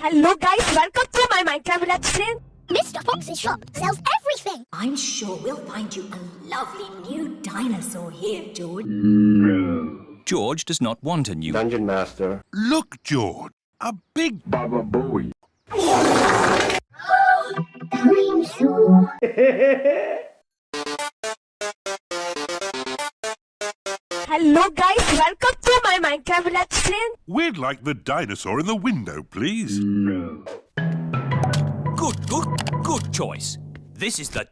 Hello guys, welcome to my Minecraft Let's Play. Mr. Fox's shop sells everything. I'm sure we'll find you a lovely new dinosaur here, George. George does not want a new Dungeon Master. Look, George, a big Baba Booey. Hello guys, welcome to my Minecraft Let's Play. We'd like the dinosaur in the window, please. Good choice. This is the...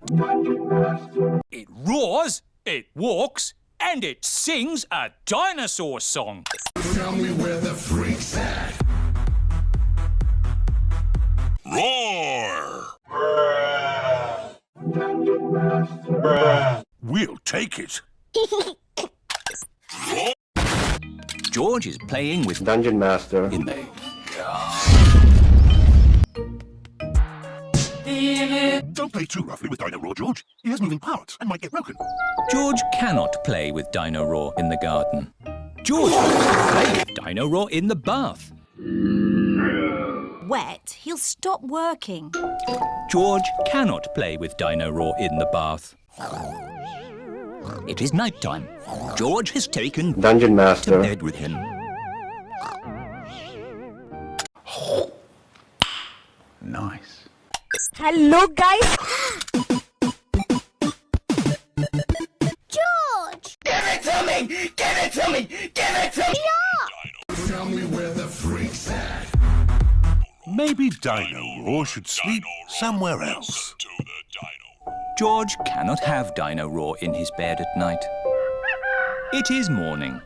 It roars, it walks, and it sings a dinosaur song. Tell me where the freak's at. Roar! We'll take it. George is playing with Dungeon Master. in the... Don't play too roughly with Dino Roar, George. He has moving parts and might get broken. George cannot play with Dino Roar in the garden. George wants to play with Dino Roar in the bath. Wet, he'll stop working. George cannot play with Dino Roar in the bath. It is night time. George has taken Dungeon to Master. bed with him. Nice. Hello guys. George! Tell me where the freak's at. Maybe Dino Roar should sleep somewhere else. George cannot have Dino Roar in his bed at night. It is morning.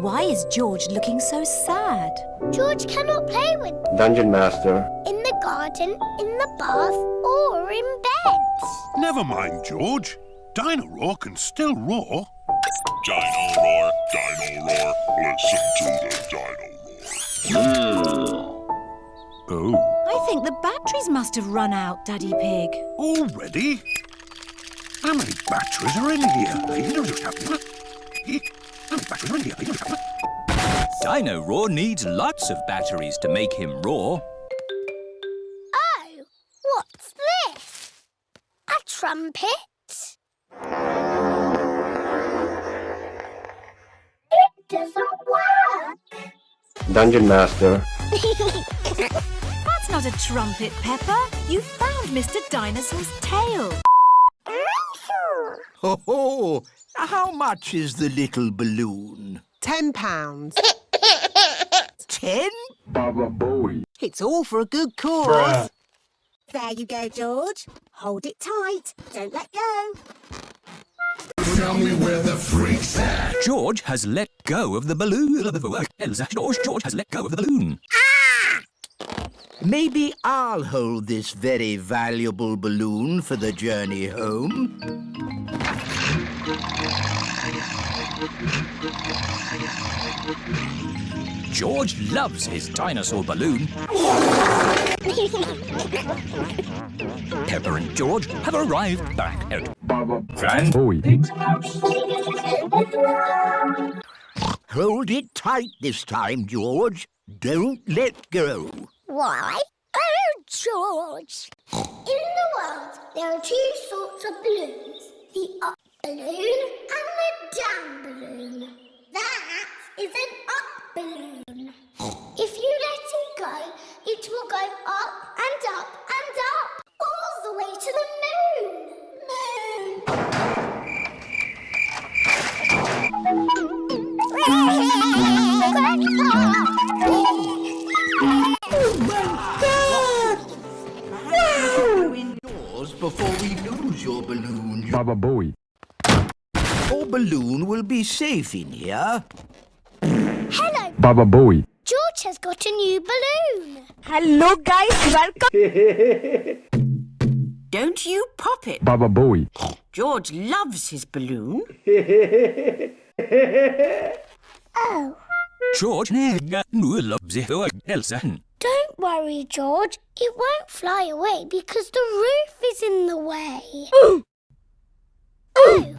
Why is George looking so sad? George cannot play with Dungeon Master. in the garden, in the bath, or in bed. Never mind, George. Dino Roar can still roar. Dino Roar, listen to the Dino Roar. Oh, I think the batteries must have run out, Daddy Pig. already? How many batteries are in here? How many batteries are in here? Dino Roar needs lots of batteries to make him roar. Oh, what's this? A trumpet? It doesn't work. Dungeon Master. That's not a trumpet, Peppa. You found Mr. Dinosaur's tail. Ho ho! How much is the little balloon? £10. 10? Baba Booey. It's all for a good cause. There you go, George. Hold it tight. Don't let go. Tell me where the freak's at. George has let go of the balloon. George has let go of the balloon. Maybe I'll hold this very valuable balloon for the journey home. George loves his dinosaur balloon. Peppa and George have arrived back at Baba Grand Booey. Hold it tight this time, George. Don't let go. Why? Oh, George! In the world, there are two sorts of balloons. The up balloon and the down balloon. That is an up balloon. If you let it go, it will go up and up and up, all the way to the moon. Indoors before we lose your balloon. Baba Booey. Your balloon will be safe in here. Hello, Baba Booey. George has got a new balloon. Hello guys, welcome. Don't you pop it. Baba Booey. George loves his balloon. Oh, George loves it. don't worry, George. It won't fly away because the roof is in the way. Oh,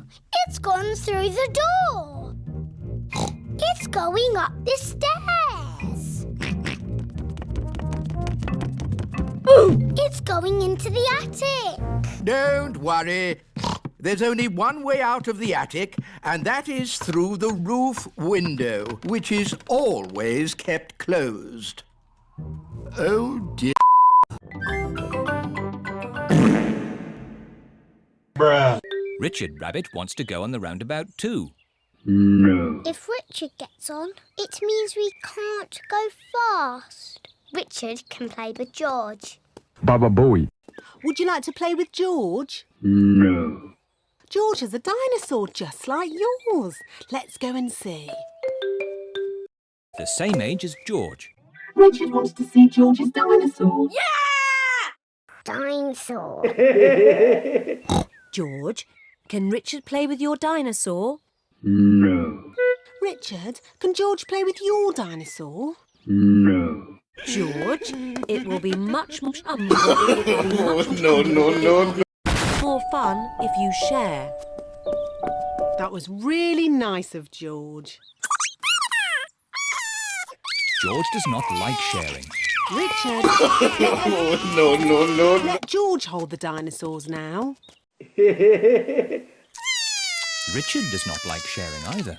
It's gone through the door. It's going up the stairs. It's going into the attic. Don't worry. There's only one way out of the attic, and that is through the roof window, which is always kept closed. Oh, dear. Richard Rabbit wants to go on the roundabout too. No. If Richard gets on, it means we can't go fast. Richard can play with George. Baba Booey. Would you like to play with George? No. George is a dinosaur just like yours. Let's go and see. The same age as George. Richard wanted to see George's dinosaur. Dinosaur. George, can Richard play with your dinosaur? No. Richard, can George play with your dinosaur? No. George, it will be much more fun if you share. That was really nice of George. George does not like sharing. Richard. Let George hold the dinosaurs now. Richard does not like sharing either.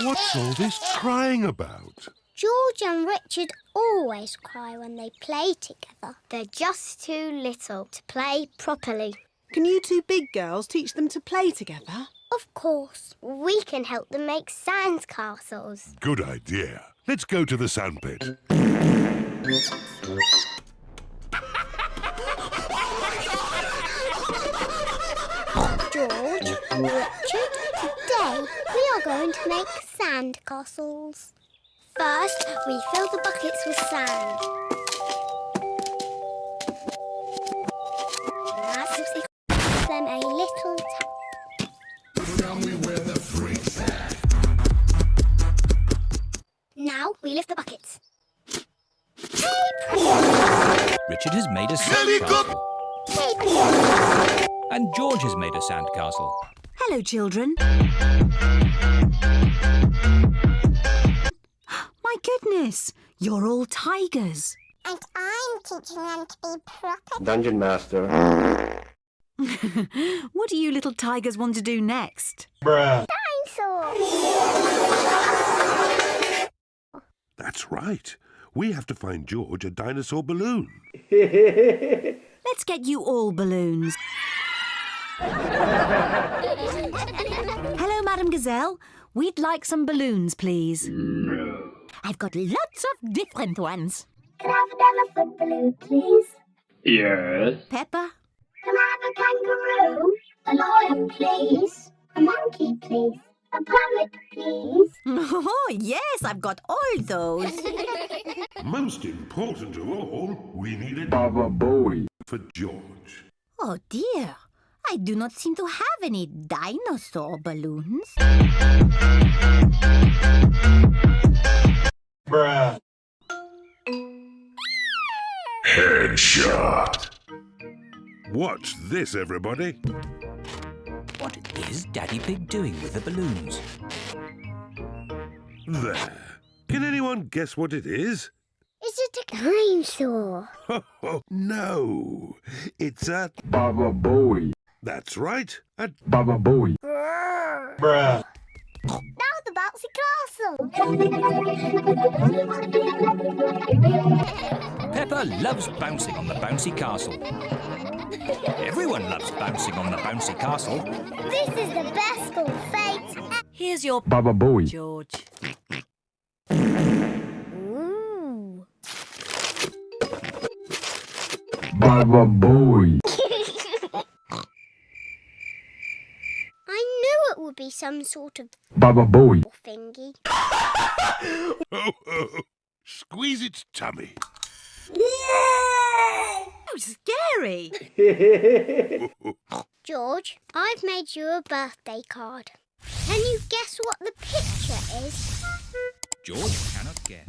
What's all this crying about? George and Richard always cry when they play together. They're just too little to play properly. Can you two big girls teach them to play together? Of course. We can help them make sand castles. Good idea. Let's go to the sandpit. George, Richard, today we are going to make sand castles. First, we fill the buckets with sand. That's just them a little tap. Now we lift the buckets. Richard has made a sandcastle. And George has made a sandcastle. Hello, children. My goodness, you're all tigers. And I'm teaching them to be proper. Dungeon Master. What do you little tigers want to do next? Dinosaurs. That's right. We have to find George a dinosaur balloon. Let's get you all balloons. Hello, Madam Gazelle. We'd like some balloons, please. No. I've got lots of different ones. Can I have an elephant balloon, please? Yes. Peppa? Can I have a kangaroo? A lion, please? A monkey, please? A parrot, please? Oh, yes, I've got all those. Most important of all, we need a Baba Booey. for George. Oh, dear. I do not seem to have any dinosaur balloons. Headshot. Watch this, everybody. What is Daddy Pig doing with the balloons? There. Can anyone guess what it is? Is it a dinosaur? Oh, no. It's a... Baba Booey. That's right. A... Baba Booey. Now the bouncy castle. Peppa loves bouncing on the bouncy castle. Everyone loves bouncing on the bouncy castle. This is the best of fate. Here's your Baba Booey. George. Ooh. Baba Booey. I knew it would be some sort of Baba Booey. thingy. Squeeze its tummy. Oh, scary. George, I've made you a birthday card. Can you guess what the picture is? George cannot guess.